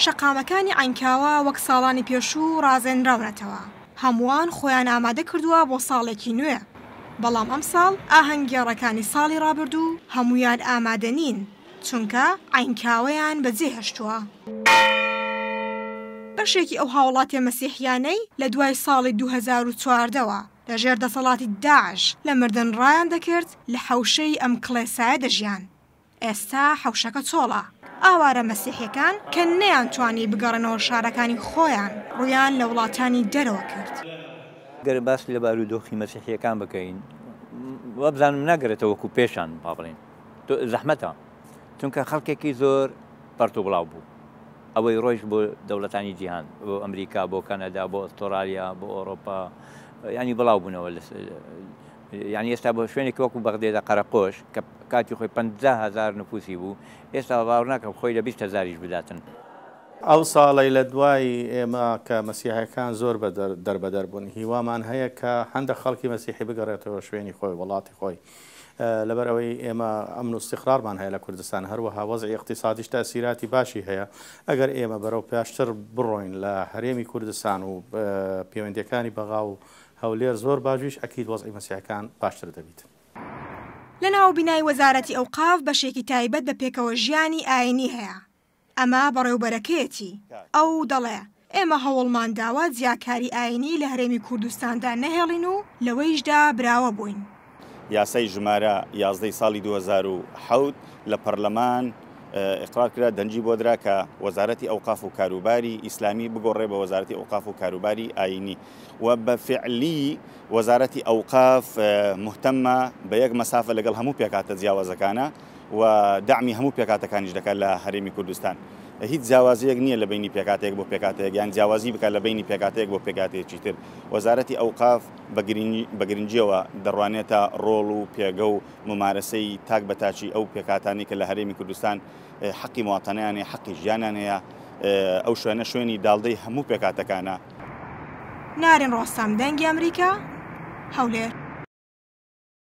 شەقامەکانی عینکاوە وەک ساڵانی پێشوو ڕازێنراونەتەوە. هەمووان خۆیان ئامادە کردووە بۆ ساڵێکی نوێ. بەڵام ئەم ساڵ ئاهەنگگێڕەکانی ساڵی ڕابردوو هەمویان ئامادە نین، چونکە عینکاوەیان بەجێ هێشتووە. بەشێکی ئەو هاوڵاتیە مەسیحیانەی لە دوای ساڵی 2014ەوە لەژێر دەسەڵاتی داعش لە مردن ڕایان دەکرد لە حەوشەی ئەم کڵێسایە دەژیان. ئێستا حەوشەکە چۆڵە. ئاوارە مەسیحیەکان کە نەیانتوانی بگەڕێنەوە شارەکانی خۆیان ڕویان لە وڵاتانی دەرەوە کرد. گەر باس لە بارودۆخی مەسیحیەکان بکەین وەبزانم ناگرێتەوە وەکو پێشان با بڵێن زەحمەتە، چونکە خەڵکێکی زۆر پەرت و بڵاو بوو. ئەوەی ڕۆیش بۆ دەوڵەتانی جیهان، بۆ ئەمریکا، بۆ کەنەدا، بۆ ئەستۆرالیا، بۆ ئەوڕۆپا، ینی بڵاو بوونەوە. یعنی ئێستا بۆ شوێنێکی وەکو بەغدێدا قەرەقۆش کە کاتی خۆی 50,000 نفوسی بوو، ئێستا باوەڕ ناکەم خۆی لە 20,000یش بداتن. ئەو ساڵی لە دوای ئێمە کە مەسیحەکان زۆر دەربەدەر بوون، هیوامان هەیە کە هەندێک خەڵکی مەسیحی بگەڕێتەوە شوێنی خۆی، وڵاتی خۆی. لەبەر ئەوەی ئێمە ئەمن و استیقرارمان هەیە لە کوردستان، هەروەها وەزعی اقتصادیش تاسیراتی باشی هەیە. ئەگەر ئێمە بەرەو پێشتر بڕۆین لە هەرێمی کوردستان و پەیوەندیەکانی بەغا و هەولێر زۆر باشویش، ئەکید وەزعی مەسیحەکان باشتر دەبیت. لە ناو بینای وەزارەتی ئەوقاف بەشێکی تایبەت بە پێکەوە ژیانی ئاینی هەیە. ئەمە بەڕێوبەرەکەیەتی. ئەو دەڵێ ئێمە هەوڵمان داوە جیاکاری ئاینی لە هەرێمی کوردستاندا نەهێڵین و لەوەیشدا براوە بووین. یاسای ژمارە 11 ساڵی 2007 لە پەرلەمان ئقرار کرا دەنجی بۆ درا کە وەزارەتی ئەوقاف و کاروباری ئیسلامی بگۆڕێ بە وەزارەتی ئەوقاف و کاروباری ئاینی و بە فعلی وەزارەتی ئەوقاف مهتەمە بە یەک مەسافە لەگەڵ هەموو پێکاتە جیاوازەکانە و داعمی هەموو پێکاتەکانیش دەکات لە هەرێمی کوردستان. هیچ جیاوازیەک نییە لە بینی پێکاتێک بۆ پێکاتێک یان جیاوازی بکات لە بینی پێکاتێک بۆ پێکاتێکی تر. وەزارەتی ئەوقاف بە گرنگیەوە دەڕوانێتە ڕۆڵ و پێگە و ممارەسەی تاک بەتاچی ئەو پێکاتانی کە لە هەرێمی کوردستان حەقی مواتەنیانێ، حەقی ژیانیان هەیە. ئەو شوێنە شوێنی داڵدەی هەموو پێکاتەکانە. نارێن ڕۆستام دەنگی ئەمریکا، هەولێر.